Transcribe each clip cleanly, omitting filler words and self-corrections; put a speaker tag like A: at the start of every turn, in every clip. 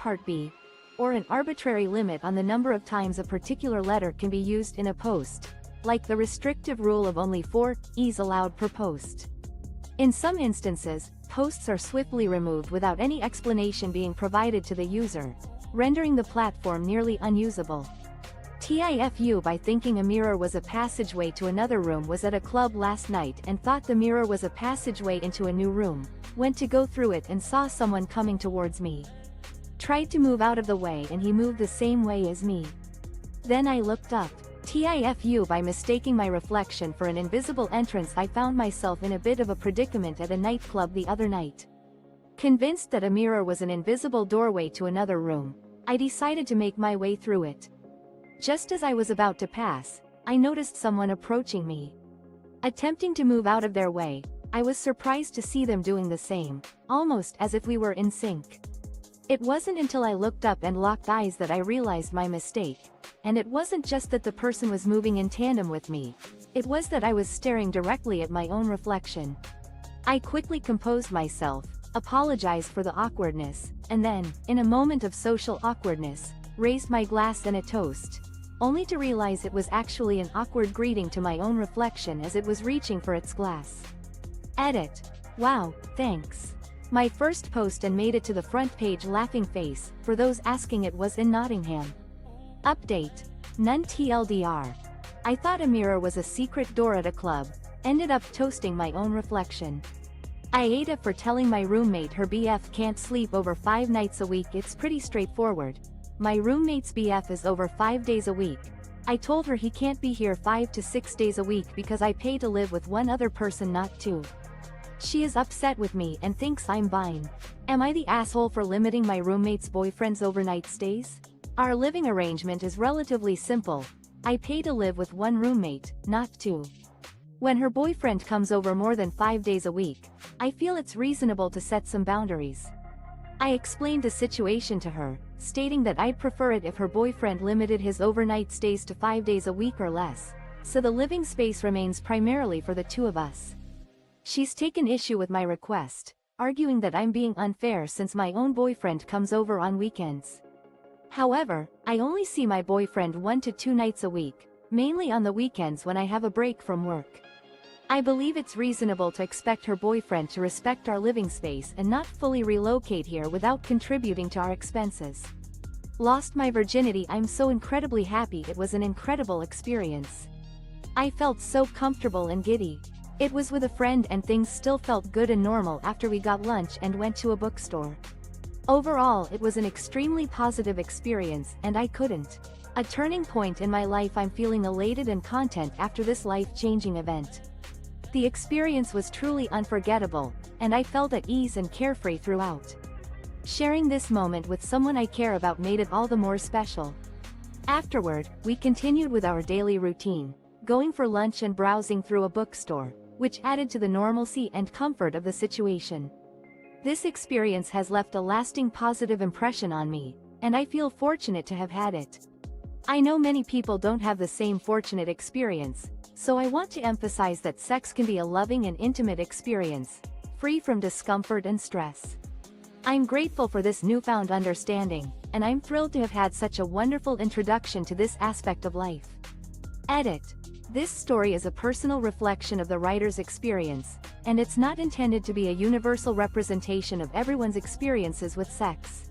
A: Part B, or an arbitrary limit on the number of times a particular letter can be used in a post, like the restrictive rule of only 4 E's allowed per post. In some instances, posts are swiftly removed without any explanation being provided to the user, rendering the platform nearly unusable. TIFU by thinking a mirror was a passageway to another room. Was at a club last night and thought the mirror was a passageway into a new room, went to go through it and saw someone coming towards me. Tried to move out of the way and he moved the same way as me. Then I looked up. TIFU by mistaking my reflection for an invisible entrance. I found myself in a bit of a predicament at a nightclub the other night. Convinced that a mirror was an invisible doorway to another room, I decided to make my way through it. Just as I was about to pass, I noticed someone approaching me. Attempting to move out of their way, I was surprised to see them doing the same, almost as if we were in sync. It wasn't until I looked up and locked eyes that I realized my mistake, and it wasn't just that the person was moving in tandem with me, it was that I was staring directly at my own reflection. I quickly composed myself, apologized for the awkwardness, and then, in a moment of social awkwardness, raised my glass in a toast, only to realize it was actually an awkward greeting to my own reflection as it was reaching for its glass. Edit. Wow, thanks. My first post and made it to the front page. Laughing face, for those asking, it was in Nottingham. Update. None TLDR. I thought a mirror was a secret door at a club, ended up toasting my own reflection. AITA for telling my roommate her BF can't sleep over 5 nights a week. It's pretty straightforward. My roommate's BF is over 5 days a week. I told her he can't be here 5 to 6 days a week because I pay to live with one other person, not 2. She is upset with me and thinks I'm buying. Am I the asshole for limiting my roommate's boyfriend's overnight stays? Our living arrangement is relatively simple. I pay to live with one roommate, not 2. When her boyfriend comes over more than 5 days a week, I feel it's reasonable to set some boundaries. I explained the situation to her, stating that I'd prefer it if her boyfriend limited his overnight stays to 5 days a week or less, so the living space remains primarily for the 2 of us. She's taken issue with my request, arguing that I'm being unfair since my own boyfriend comes over on weekends. However, I only see my boyfriend 1 to 2 nights a week, mainly on the weekends when I have a break from work. I believe it's reasonable to expect her boyfriend to respect our living space and not fully relocate here without contributing to our expenses. Lost my virginity. I'm so incredibly happy. It was an incredible experience. I felt so comfortable and giddy. It was with a friend and things still felt good and normal after we got lunch and went to a bookstore. Overall, it was an extremely positive experience and I couldn't. A turning point in my life. I'm feeling elated and content after this life-changing event. The experience was truly unforgettable, and I felt at ease and carefree throughout. Sharing this moment with someone I care about made it all the more special. Afterward, we continued with our daily routine, going for lunch and browsing through a bookstore, which added to the normalcy and comfort of the situation. This experience has left a lasting positive impression on me, and I feel fortunate to have had it. I know many people don't have the same fortunate experience, so I want to emphasize that sex can be a loving and intimate experience, free from discomfort and stress. I'm grateful for this newfound understanding, and I'm thrilled to have had such a wonderful introduction to this aspect of life. Edit. This story is a personal reflection of the writer's experience, and it's not intended to be a universal representation of everyone's experiences with sex.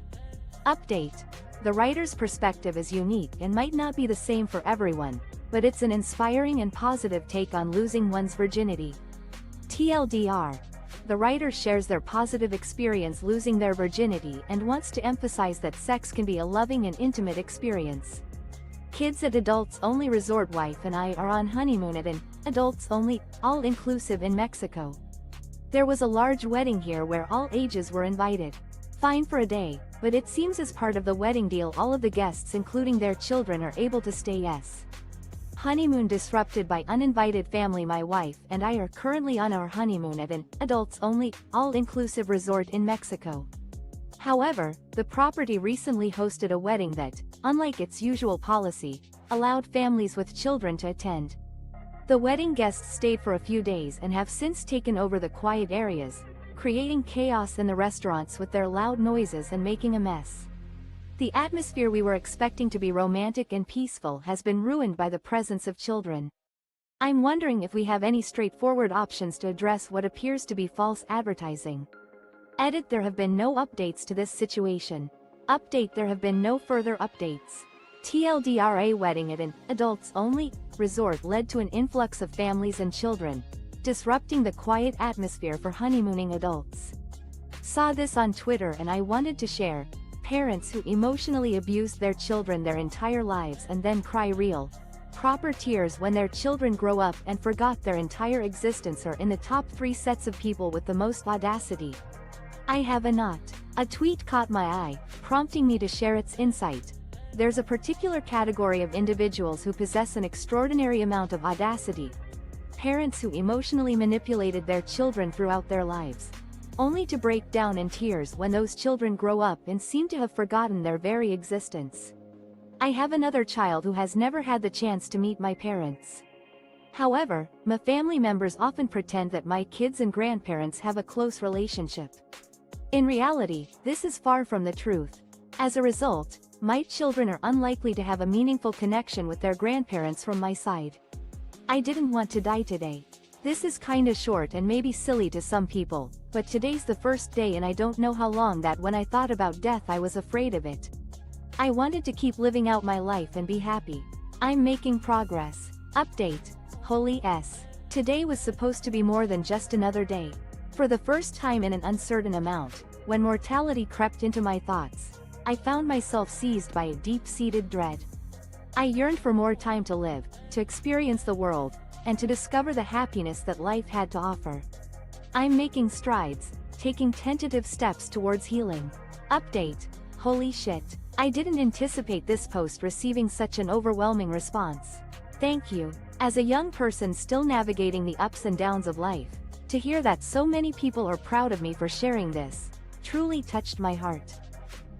A: Update. The writer's perspective is unique and might not be the same for everyone, but it's an inspiring and positive take on losing one's virginity. TLDR. The writer shares their positive experience losing their virginity and wants to emphasize that sex can be a loving and intimate experience. Kids at Adults Only Resort. Wife and I are on honeymoon at an Adults Only, all-inclusive in Mexico. There was a large wedding here where all ages were invited. Fine for a day, but it seems as part of the wedding deal all of the guests including their children are able to stay. Yes. Honeymoon disrupted by uninvited family. My wife and I are currently on our honeymoon at an Adults Only, all-inclusive resort in Mexico. However, the property recently hosted a wedding that, unlike its usual policy, allowed families with children to attend. The wedding guests stayed for a few days and have since taken over the quiet areas, creating chaos in the restaurants with their loud noises and making a mess. The atmosphere we were expecting to be romantic and peaceful has been ruined by the presence of children. I'm wondering if we have any straightforward options to address what appears to be false advertising. Edit: there have been no updates to this situation. Update: there have been no further updates. TLDR: a wedding at an adults-only resort led to an influx of families and children, disrupting the quiet atmosphere for honeymooning adults. Saw this on Twitter and I wanted to share. Parents who emotionally abused their children their entire lives and then cry real, proper tears when their children grow up and forgot their entire existence are in the top 3 sets of people with the most audacity. I have a not. A tweet caught my eye, prompting me to share its insight. There's a particular category of individuals who possess an extraordinary amount of audacity. Parents who emotionally manipulated their children throughout their lives, only to break down in tears when those children grow up and seem to have forgotten their very existence. I have another child who has never had the chance to meet my parents. However, my family members often pretend that my kids and grandparents have a close relationship. In reality, this is far from the truth. As a result, my children are unlikely to have a meaningful connection with their grandparents from my side. I didn't want to die today. This is kinda short and maybe silly to some people, but today's the first day and I don't know how long that when I thought about death I was afraid of it. I wanted to keep living out my life and be happy. I'm making progress. Update: holy s. Today was supposed to be more than just another day. For the first time in an uncertain amount, when mortality crept into my thoughts, I found myself seized by a deep-seated dread. I yearned for more time to live, to experience the world, and to discover the happiness that life had to offer. I'm making strides, taking tentative steps towards healing. Update: holy shit. I didn't anticipate this post receiving such an overwhelming response. Thank you. As a young person still navigating the ups and downs of life, to hear that so many people are proud of me for sharing this, truly touched my heart.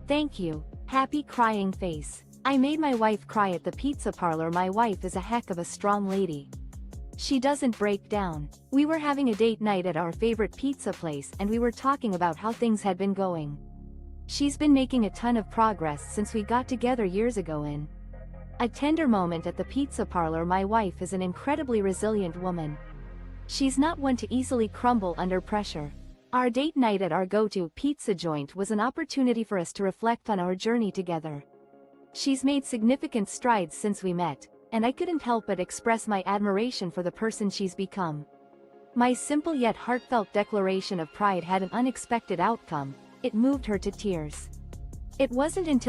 A: Thank you. Happy crying face. I made my wife cry at the pizza parlor. My wife is a heck of a strong lady. She doesn't break down. We were having a date night at our favorite pizza place and we were talking about how things had been going. She's been making a ton of progress since we got together years ago in a tender moment at the pizza parlor. My wife is an incredibly resilient woman. She's not one to easily crumble under pressure. Our date night at our go-to pizza joint was an opportunity for us to reflect on our journey together. She's made significant strides since we met, and I couldn't help but express my admiration for the person she's become. My simple yet heartfelt declaration of pride had an unexpected outcome. It moved her to tears. It wasn't until